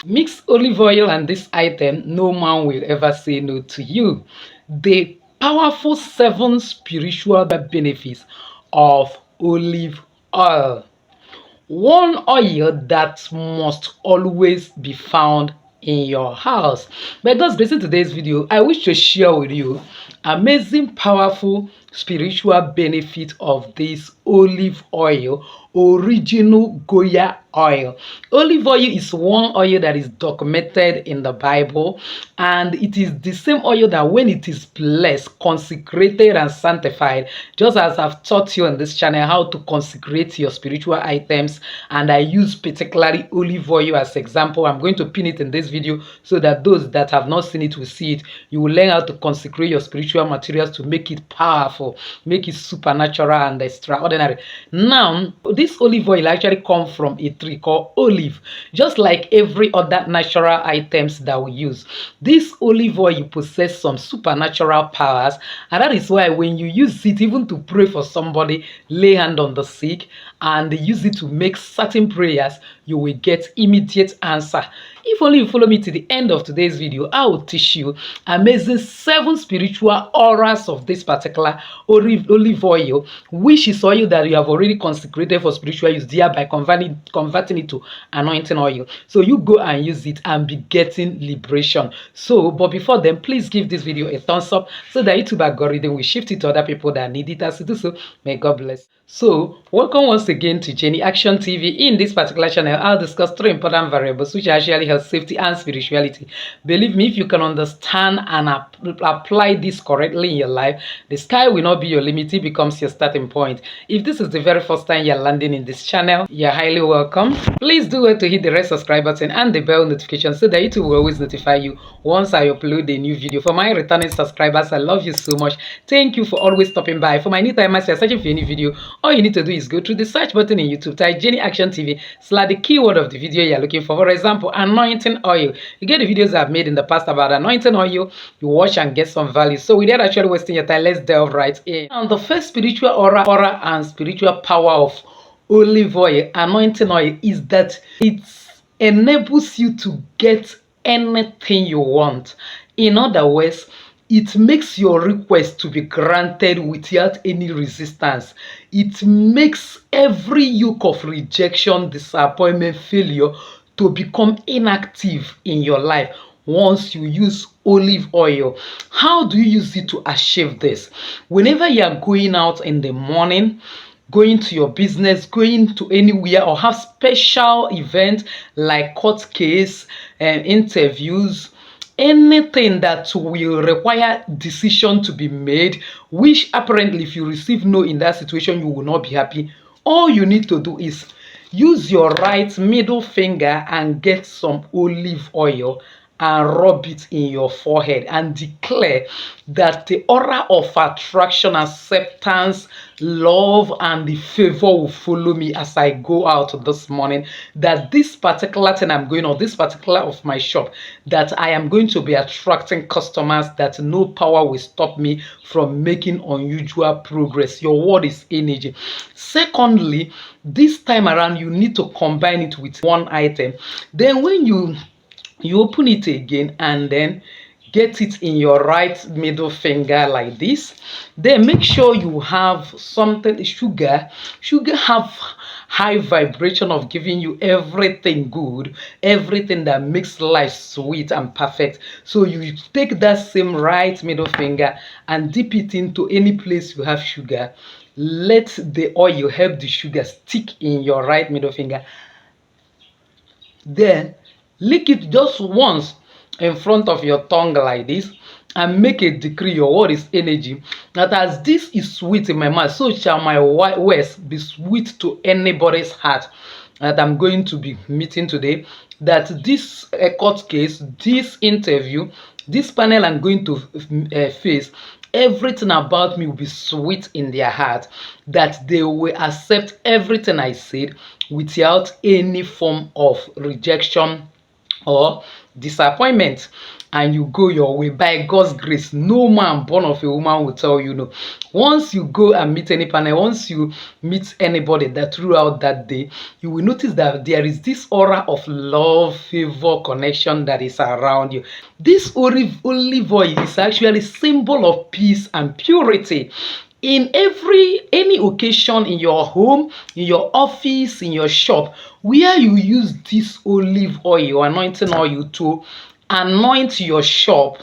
Mix olive oil and this item, no man will ever say no to you. The powerful 7 spiritual benefits of olive oil. One oil that must always be found in your house. By God's grace, in today's video, I wish to share with you amazing, powerful spiritual benefit of this olive oil, original Goya oil. Olive oil is one oil that is documented in the Bible, and it is the same oil that when it is blessed, consecrated and sanctified, just as I've taught you on this channel how to consecrate your spiritual items, and I use particularly olive oil as example. I'm going to pin it in this video so that those that have not seen it will see it. You will learn how to consecrate your spiritual materials to make it powerful, make it supernatural and extraordinary. Now, this olive oil actually comes from a tree called olive, just like every other natural items that we use. This olive oil possesses some supernatural powers, and that is why when you use it even to pray for somebody, lay hand on the sick, and use it to make certain prayers, you will get immediate answer. If only you follow me to the end of today's video, I will teach you amazing 7 spiritual auras of this particular olive oil, which is oil that you have already consecrated for spiritual use, thereby converting it to anointing oil. So you go and use it and be getting liberation. So, but before then, please give this video a thumbs up so that YouTube algorithm will shift it to other people that need it. As you do so, may God bless. So, welcome once again to Jenny Action TV. In this particular channel, I'll discuss 3 important variables which actually help safety and spirituality. Believe me, if you can understand and apply this correctly in your life, the sky will not be your limit. It becomes your starting point. If this is the very first time you're landing in this channel, you're highly welcome. Please do well to hit the red subscribe button and the bell notification so that YouTube will always notify you once I upload a new video. For my returning subscribers, I love you so much. Thank you for always stopping by. For my new timers, you're searching for any video, all you need to do is go through the search button in YouTube, type Jenny Action TV, select the keyword of the video you're looking for. For example, anointing oil. You get the videos I've made in the past about anointing oil, you watch and get some value. So without actually wasting your time, let's delve right in. And the first spiritual aura and spiritual power of olive oil, anointing oil, is that it enables you to get anything you want. In other words, it makes your request to be granted without any resistance. It makes every yoke of rejection, disappointment, failure to become inactive in your life once you use olive oil. How do you use it to achieve this? Whenever you are going out in the morning, going to your business, going to anywhere, or have special events like court case and interviews, anything that will require decision to be made, which apparently if you receive no in that situation, you will not be happy. All you need to do is use your right middle finger and get some olive oil and rub it in your forehead and declare that the aura of attraction, acceptance, love, and the favor will follow me as I go out this morning. That this particular thing I'm going on, this particular of my shop, that I am going to be attracting customers, that no power will stop me from making unusual progress. Your word is energy. Secondly, this time around, you need to combine it with one item. Then when you open it again and then get it in your right middle finger like this, then make sure you have something. Sugar have high vibration of giving you everything good, everything that makes life sweet and perfect. So you take that same right middle finger and dip it into any place you have sugar. Let the oil help the sugar stick in your right middle finger. Then lick it just once in front of your tongue like this and make a decree. Your word is energy, that as this is sweet in my mouth, so shall my words be sweet to anybody's heart that I'm going to be meeting today. That this court case, this interview, this panel I'm going to face, everything about me will be sweet in their heart, that they will accept everything I said without any form of rejection or disappointment, and you go your way. By God's grace, no man born of a woman will tell you no. Once you go and meet any panel, once you meet anybody that throughout that day, you will notice that there is this aura of love, favor, connection that is around you. This olive oil is actually a symbol of peace and purity. In any occasion, in your home, in your office, in your shop, where you use this olive oil, anointing oil, to anoint your shop,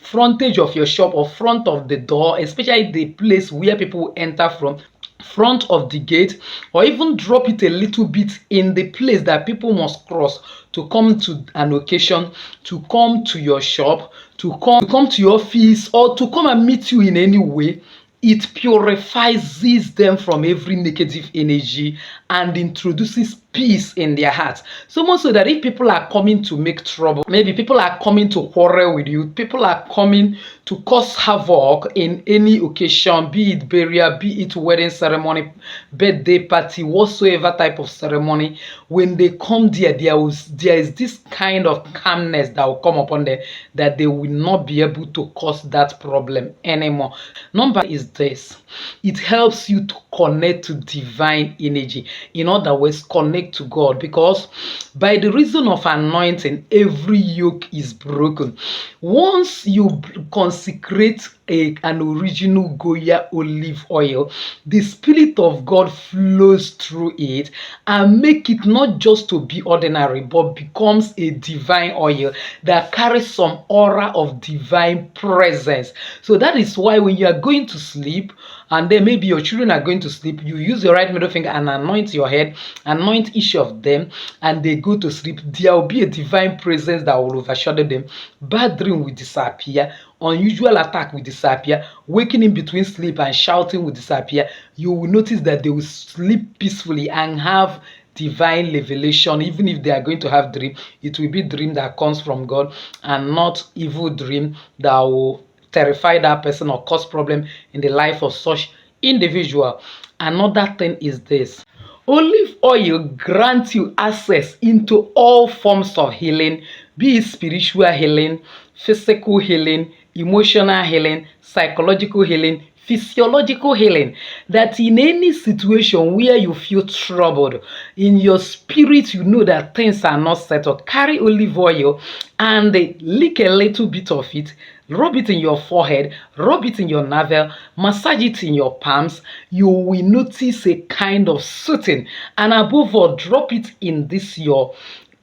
frontage of your shop or front of the door, especially the place where people enter from, front of the gate, or even drop it a little bit in the place that people must cross to come to an occasion, to come to your shop, to come to your office, or to come and meet you in any way. It purifies them from every negative energy and introduces peace in their hearts. So much so that if people are coming to make trouble, maybe people are coming to quarrel with you, people are coming to cause havoc in any occasion, be it burial, be it wedding ceremony, birthday party, whatsoever type of ceremony, when they come there, there is this kind of calmness that will come upon them, that they will not be able to cause that problem anymore. Number is this: it helps you to connect to divine energy. In other words, connect to God, because by the reason of anointing, every yoke is broken. Once you consecrate an original Goya olive oil, the Spirit of God flows through it and make it not just to be ordinary, but becomes a divine oil that carries some aura of divine presence. So that is why when you are going to sleep, and then maybe your children are going to sleep, you use your right middle finger and anoint your head, anoint each of them, and they go to sleep. There will be a divine presence that will overshadow them. Bad dream will disappear. Unusual attack will disappear. Waking in between sleep and shouting will disappear. You will notice that they will sleep peacefully and have divine revelation. Even if they are going to have dream, it will be dream that comes from God and not evil dream that will terrify that person or cause problem in the life of such individual. Another thing is this: olive oil grants you access into all forms of healing, be it spiritual healing, physical healing, emotional healing, psychological healing, physiological healing. That in any situation where you feel troubled in your spirit, you know that things are not settled, carry olive oil and lick a little bit of it, rub it in your forehead, rub it in your navel, massage it in your palms. You will notice a kind of soothing, and above all, drop it in this your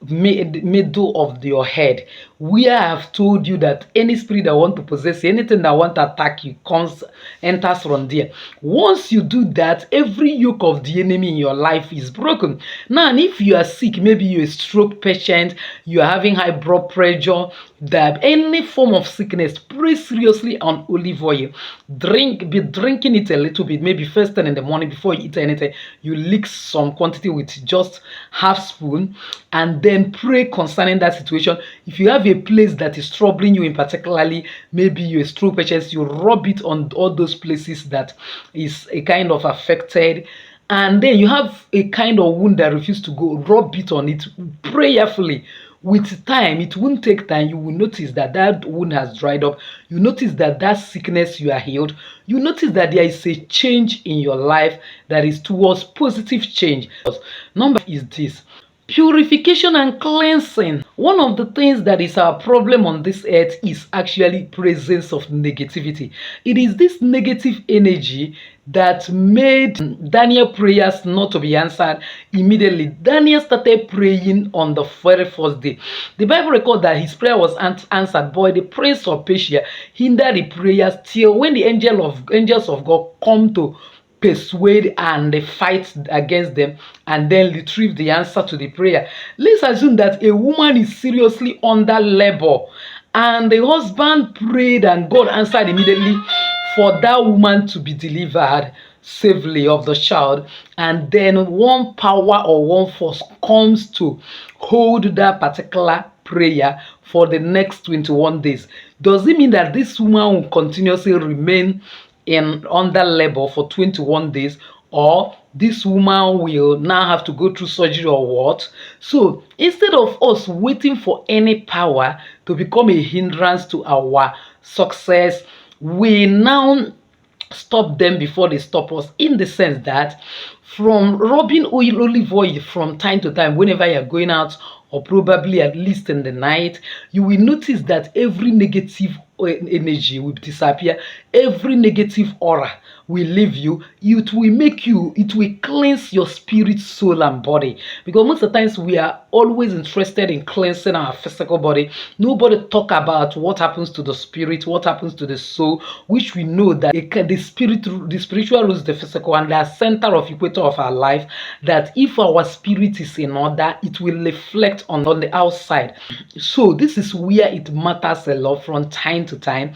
middle of your head, where I have told you that any spirit that want to possess you, anything that want to attack you, enters from there. Once you do that, every yoke of the enemy in your life is broken. Now, and if you are sick, maybe you're a stroke patient, you are having high blood pressure, that any form of sickness, pray seriously on olive oil. Be drinking it a little bit, maybe first thing in the morning before you eat anything. You lick some quantity with just half spoon, and then pray concerning that situation. If you have a place that is troubling you in particularly, maybe you're a stroke patient, you rub it on all those places that is a kind of affected, and then you have a kind of wound that refuses to go, rub it on it prayerfully. With time, it won't take time, you will notice that that wound has dried up. You notice that that sickness, you are healed. You notice that there is a change in your life that is towards positive change. Number is this: purification and cleansing. One of the things that is our problem on this earth is actually presence of negativity. It is this negative energy that made Daniel prayers not to be answered immediately. Daniel started praying on the very first day. The Bible records that his prayer was answered, but the prince of Persia hindered the prayers till when the angels of God come to persuade and they fight against them and then retrieve the answer to the prayer. Let's assume that a woman is seriously under labor and the husband prayed and God answered immediately for that woman to be delivered safely of the child, and then one power or one force comes to hold that particular prayer for the next 21 days. Does it mean that this woman will continuously remain under labor for 21 days, or this woman will now have to go through surgery or what. So instead of us waiting for any power to become a hindrance to our success, we now stop them before they stop us, in the sense that from rubbing olive oil from time to time whenever you're going out, or probably at least in the night, you will notice that every negative energy will disappear, every negative aura will leave you. It will make you, it will cleanse your spirit, soul, and body. Because most of the times we are always interested in cleansing our physical body. Nobody talk about what happens to the spirit, what happens to the soul, which we know that the spiritual rules the physical, and the center of equator of our life. That if our spirit is in order, it will reflect on the outside. So this is where it matters a lot. From time to time,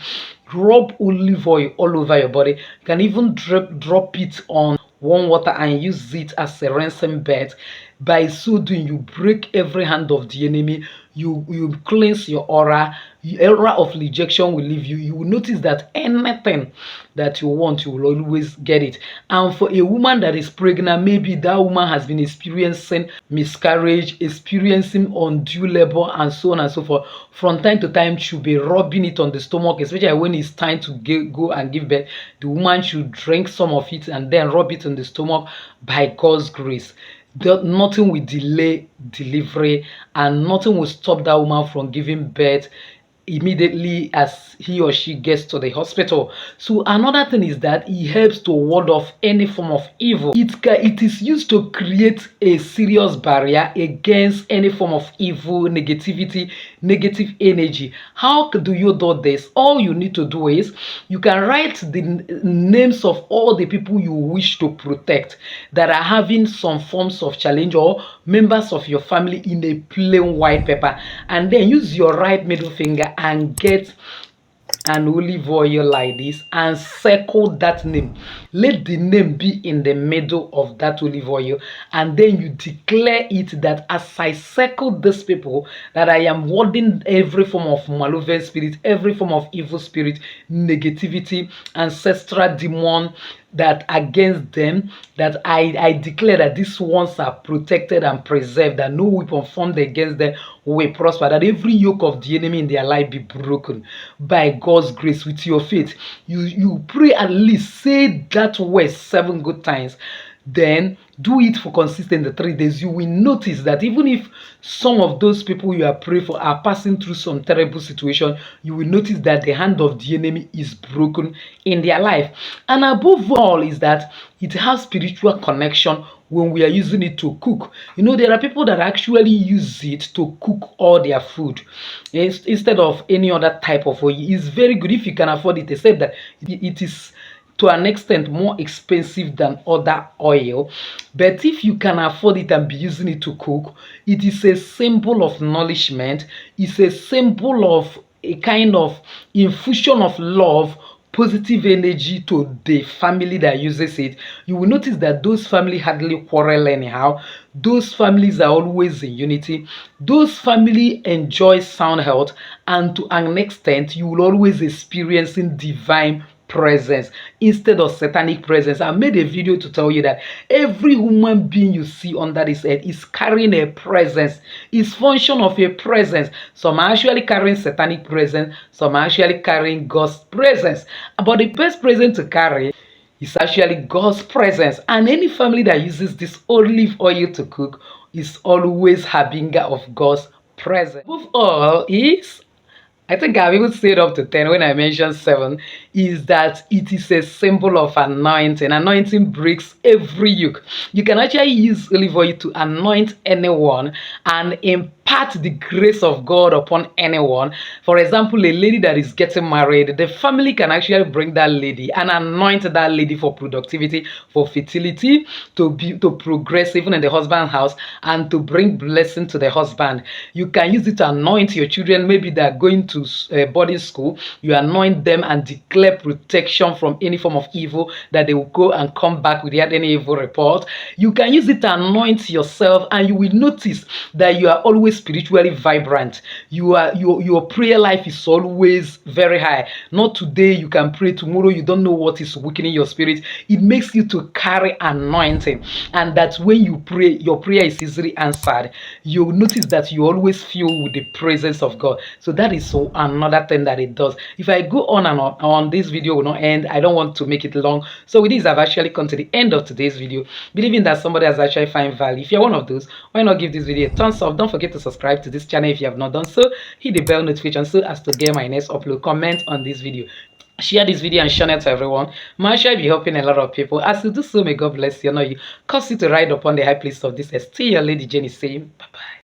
rub olive oil all over your body. You can even drop it on warm water and use it as a rinsing bed. By so doing, you break every hand of the enemy. You cleanse your aura. The aura of rejection will leave you. You will notice that anything that you want, you will always get it. And for a woman that is pregnant, maybe that woman has been experiencing miscarriage, experiencing undue labor, and so on and so forth. From time to time, she'll be rubbing it on the stomach, especially when it's time to go and give birth. The woman should drink some of it and then rub it on the stomach. By God's grace, nothing will delay delivery, and nothing will stop that woman from giving birth immediately as he or she gets to the hospital. So another thing is that it helps to ward off any form of evil. It is used to create a serious barrier against any form of evil, negativity, negative energy. How do you do this? All you need to do is you can write the names of all the people you wish to protect that are having some forms of challenge, or members of your family, in a plain white paper, and then use your right middle finger and get an olive oil like this and circle that name. Let the name be in the middle of that olive oil, and then you declare it that as I circle these people, that I am warding every form of malevolent spirit, every form of evil spirit, negativity, ancestral demon, that against them, that I declare that these ones are protected and preserved, that no weapon formed against them will prosper, that every yoke of the enemy in their life be broken by God's grace. With your faith, you pray, at least say that word 7 good times, then do it for consistent 3 days. You will notice that even if some of those people you are praying for are passing through some terrible situation, you will notice that the hand of the enemy is broken in their life. And above all is that it has spiritual connection when we are using it to cook. You know, there are people that actually use it to cook all their food instead of any other type of oil. It's very good if you can afford it, except that it is to an extent more expensive than other oil. But if you can afford it and be using it to cook, it is a symbol of nourishment. It's a symbol of a kind of infusion of love, positive energy to the family that uses it. You will notice that those families hardly quarrel anyhow. Those families are always in unity. Those families enjoy sound health, and to an extent, you will always experiencing divine presence instead of satanic presence. I made a video to tell you that every human being you see under this earth is carrying a presence, is function of a presence. Some are actually carrying satanic presence, some are actually carrying God's presence. But the best presence to carry is actually God's presence. And any family that uses this olive oil to cook is always harbinger of God's presence. Above all is, I think I've even said up to 10 when I mentioned 7, is that it is a symbol of anointing. Anointing breaks every yoke. You can actually use olive oil to anoint anyone and impart the grace of God upon anyone. For example, a lady that is getting married, the family can actually bring that lady and anoint that lady for productivity, for fertility, to progress even in the husband's house, and to bring blessing to the husband. You can use it to anoint your children. Maybe they're going to to boarding school, you anoint them and declare protection from any form of evil, that they will go and come back without any evil report. You can use it to anoint yourself, and you will notice that you are always spiritually vibrant. Your prayer life is always very high. Not today you can pray, tomorrow you don't know what is weakening your spirit. It makes you to carry anointing, and that when you pray, your prayer is easily answered. You'll notice that you always feel with the presence of God. So that is so another thing that it does. If I go on and on, this video will not end. I don't want to make it long. So with this, I've actually come to the end of today's video, believing that somebody has actually found value. If you're one of those, why not give this video a thumbs up? Don't forget to subscribe to this channel if you have not done so. Hit the bell notification so as to get my next upload. Comment on this video, share this video, and share it to everyone. My shall be helping a lot of people. As you do so, may God bless you. Know you cause you to ride upon the high place of this. Still your Lady Jenny saying bye bye.